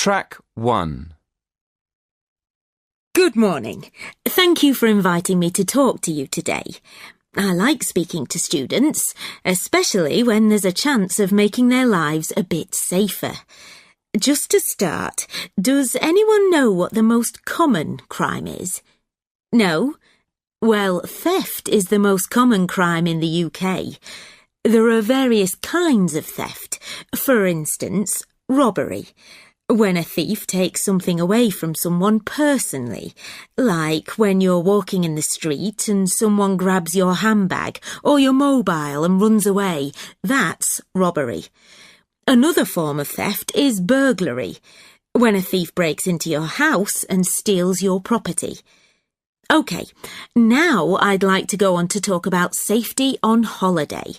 Track 1. Good morning. Thank you for inviting me to talk to you today. I like speaking to students, especially when there's a chance of making their lives a bit safer. Just to start, does anyone know what the most common crime is? No? Well, theft is the most common crime in the UK. There are various kinds of theft. For instance, robbery. When a thief takes something away from someone personally, like when you're walking in the street and someone grabs your handbag or your mobile and runs away, that's robbery. Another form of theft is burglary, when a thief breaks into your house and steals your property. OK, now I'd like to go on to talk about safety on holiday.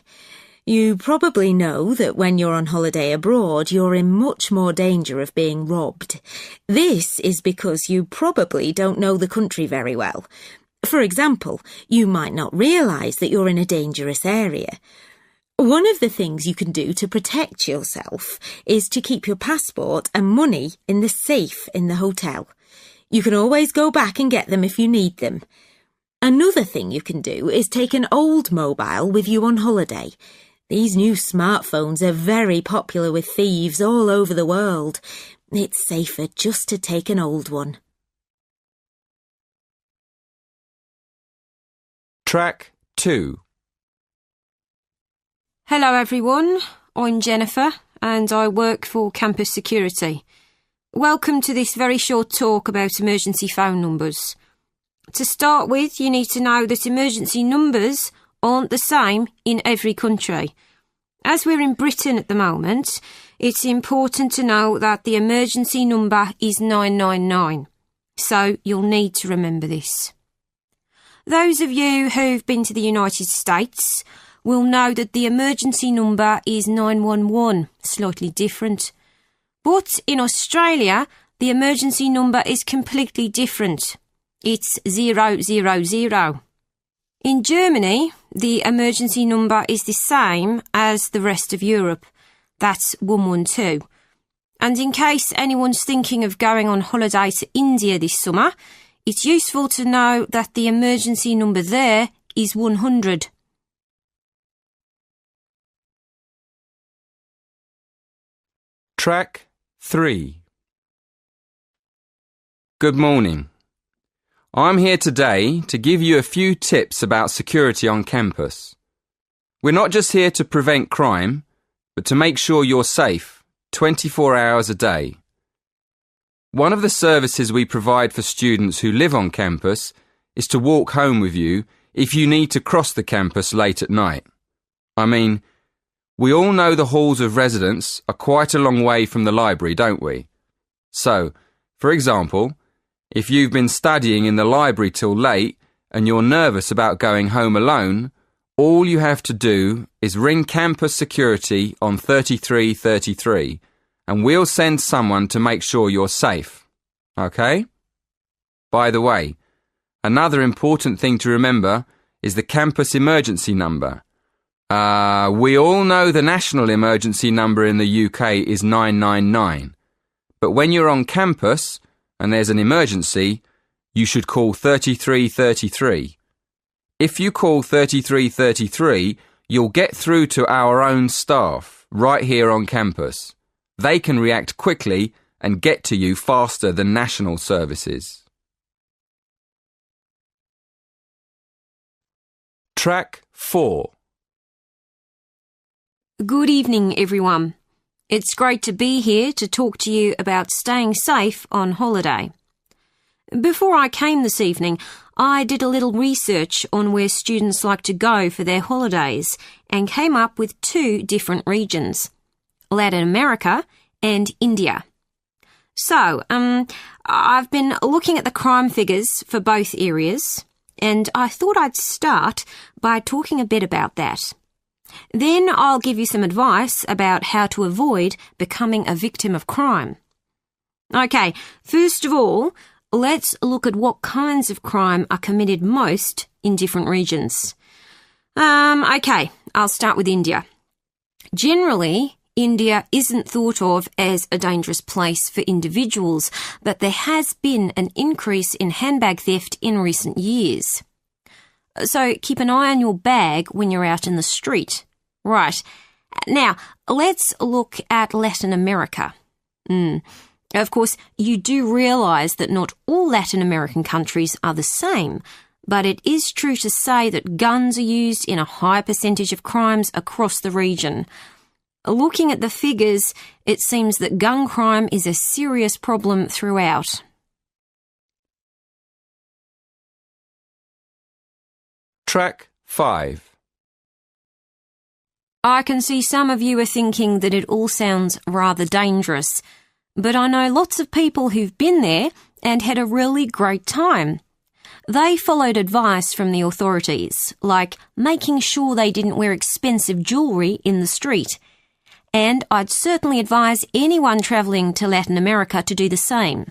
You probably know that when you're on holiday abroad, you're in much more danger of being robbed. This is because you probably don't know the country very well. For example, you might not realise that you're in a dangerous area. One of the things you can do to protect yourself is to keep your passport and money in the safe in the hotel. You can always go back and get them if you need them. Another thing you can do is take an old mobile with you on holiday. These new smartphones are very popular with thieves all over the world. It's safer just to take an old one. Track 2. Hello everyone, I'm Jennifer and I work for Campus Security. Welcome to this very short talk about emergency phone numbers. To start with, you need to know that emergency numbers aren't the same in every country. As we're in Britain at the moment, it's important to know that the emergency number is 999, so you'll need to remember this. Those of you who've been to the United States will know that the emergency number is 911, slightly different. But in Australia, the emergency number is completely different. It's 000. In Germany, the emergency number is the same as the rest of Europe. That's 112. And in case anyone's thinking of going on holiday to India this summer, it's useful to know that the emergency number there is 100. Track 3. Good morning. I'm here today to give you a few tips about security on campus. We're not just here to prevent crime, but to make sure you're safe 24 hours a day. One of the services we provide for students who live on campus is to walk home with you if you need to cross the campus late at night. I mean, we all know the halls of residence are quite a long way from the library, don't we? So, for example, if you've been studying in the library till late and you're nervous about going home alone, all you have to do is ring campus security on 3333 and we'll send someone to make sure you're safe. OK? By the way, another important thing to remember is the campus emergency number. We all know the national emergency number in the UK is 999, but when you're on campus and there's an emergency, you should call 3333. If you call 3333, you'll get through to our own staff right here on campus. They can react quickly and get to you faster than national services. Track 4. Good evening, everyone. It's great to be here to talk to you about staying safe on holiday. Before I came this evening, I did a little research on where students like to go for their holidays and came up with 2 different regions, Latin America and India. So, I've been looking at the crime figures for both areas, and I thought I'd start by talking a bit about that. Then I'll give you some advice about how to avoid becoming a victim of crime. OK, first of all, let's look at what kinds of crime are committed most in different regions. OK, I'll start with India. Generally, India isn't thought of as a dangerous place for individuals, but there has been an increase in handbag theft in recent years. So keep an eye on your bag when you're out in the street. Right. Now, let's look at Latin America. Of course, you do realise that not all Latin American countries are the same, but it is true to say that guns are used in a high percentage of crimes across the region. Looking at the figures, it seems that gun crime is a serious problem throughout. Track 5. I can see some of you are thinking that it all sounds rather dangerous, but I know lots of people who've been there and had a really great time. They followed advice from the authorities, like making sure they didn't wear expensive jewellery in the street. And I'd certainly advise anyone travelling to Latin America to do the same.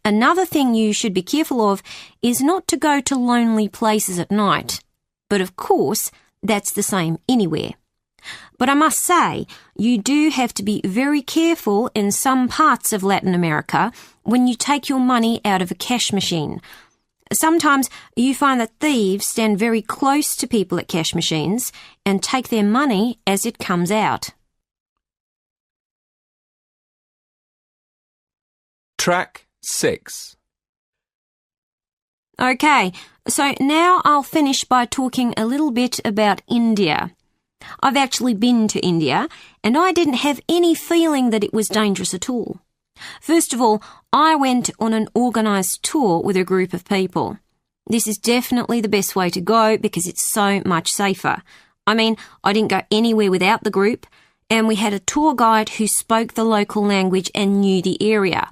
Another thing you should be careful of is not to go to lonely places at night. But of course, that's the same anywhere. But I must say, you do have to be very careful in some parts of Latin America when you take your money out of a cash machine. Sometimes you find that thieves stand very close to people at cash machines and take their money as it comes out. Track 6. Okay, so now I'll finish by talking a little bit about India. I've actually been to India, and I didn't have any feeling that it was dangerous at all. First of all, I went on an organised tour with a group of people. This is definitely the best way to go because it's so much safer. I mean, I didn't go anywhere without the group, and we had a tour guide who spoke the local language and knew the area.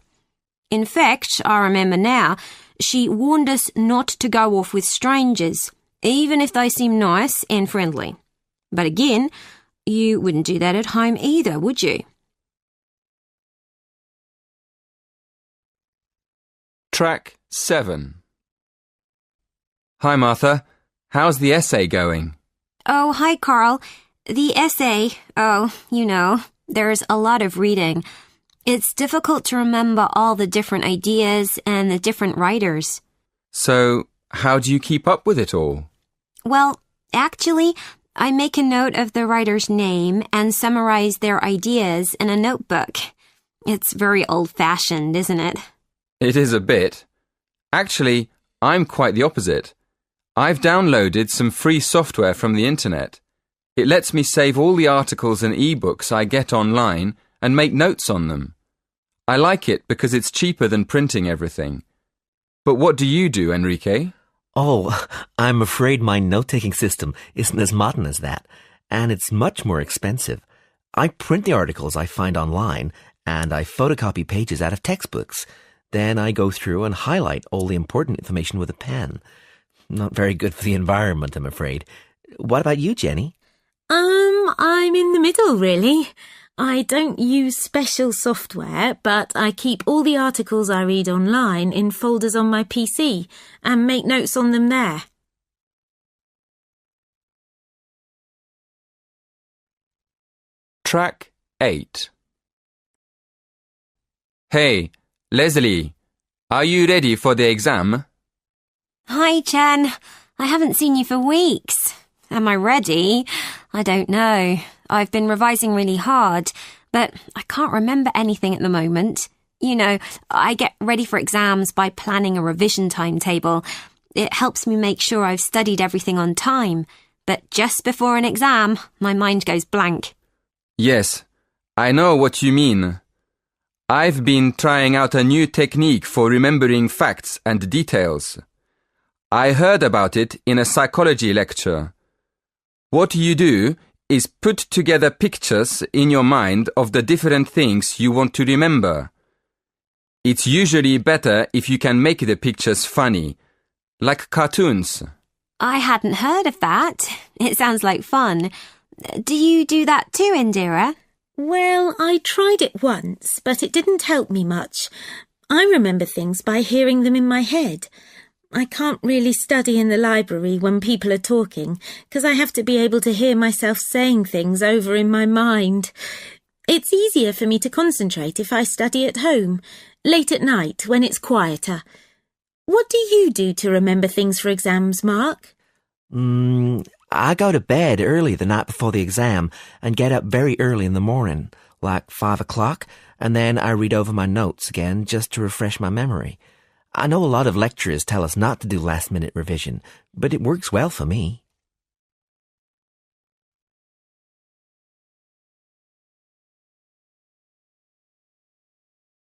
In fact, I remember now, she warned us not to go off with strangers, even if they seem nice and friendly. But again, you wouldn't do that at home either, would you? Track 7. Hi, Martha. How's the essay going? Oh, hi, Carl. The essay, there's a lot of reading. It's difficult to remember all the different ideas and the different writers. So, how do you keep up with it all? Well, actually, I make a note of the writer's name and summarize their ideas in a notebook. It's very old-fashioned, isn't it? It is a bit. Actually, I'm quite the opposite. I've downloaded some free software from the internet. It lets me save all the articles and e-books I get online and make notes on them. I like it because it's cheaper than printing everything. But what do you do, Enrique? Oh, I'm afraid my note-taking system isn't as modern as that, and it's much more expensive. I print the articles I find online, and I photocopy pages out of textbooks. Then I go through and highlight all the important information with a pen. Not very good for the environment, I'm afraid. What about you, Jenny? I'm in the middle, really. I don't use special software, but I keep all the articles I read online in folders on my PC and make notes on them there. Track 8. Hey, Leslie, are you ready for the exam? Hi, Jen. I haven't seen you for weeks. Am I ready? I don't know. I've been revising really hard, but I can't remember anything at the moment. You know, I get ready for exams by planning a revision timetable. It helps me make sure I've studied everything on time. But just before an exam, my mind goes blank. Yes, I know what you mean. I've been trying out a new technique for remembering facts and details. I heard about it in a psychology lecture. What you do is put together pictures in your mind of the different things you want to remember. It's usually better if you can make the pictures funny, like cartoons. I hadn't heard of that. It sounds like fun. Do you do that too, Indira? Well, I tried it once, but it didn't help me much. I remember things by hearing them in my head. I can't really study in the library when people are talking, because I have to be able to hear myself saying things over in my mind. It's easier for me to concentrate if I study at home, late at night when it's quieter. What do you do to remember things for exams, Mark? I go to bed early the night before the exam and get up very early in the morning, like 5 o'clock, and then I read over my notes again just to refresh my memory. I know a lot of lecturers tell us not to do last-minute revision, but it works well for me.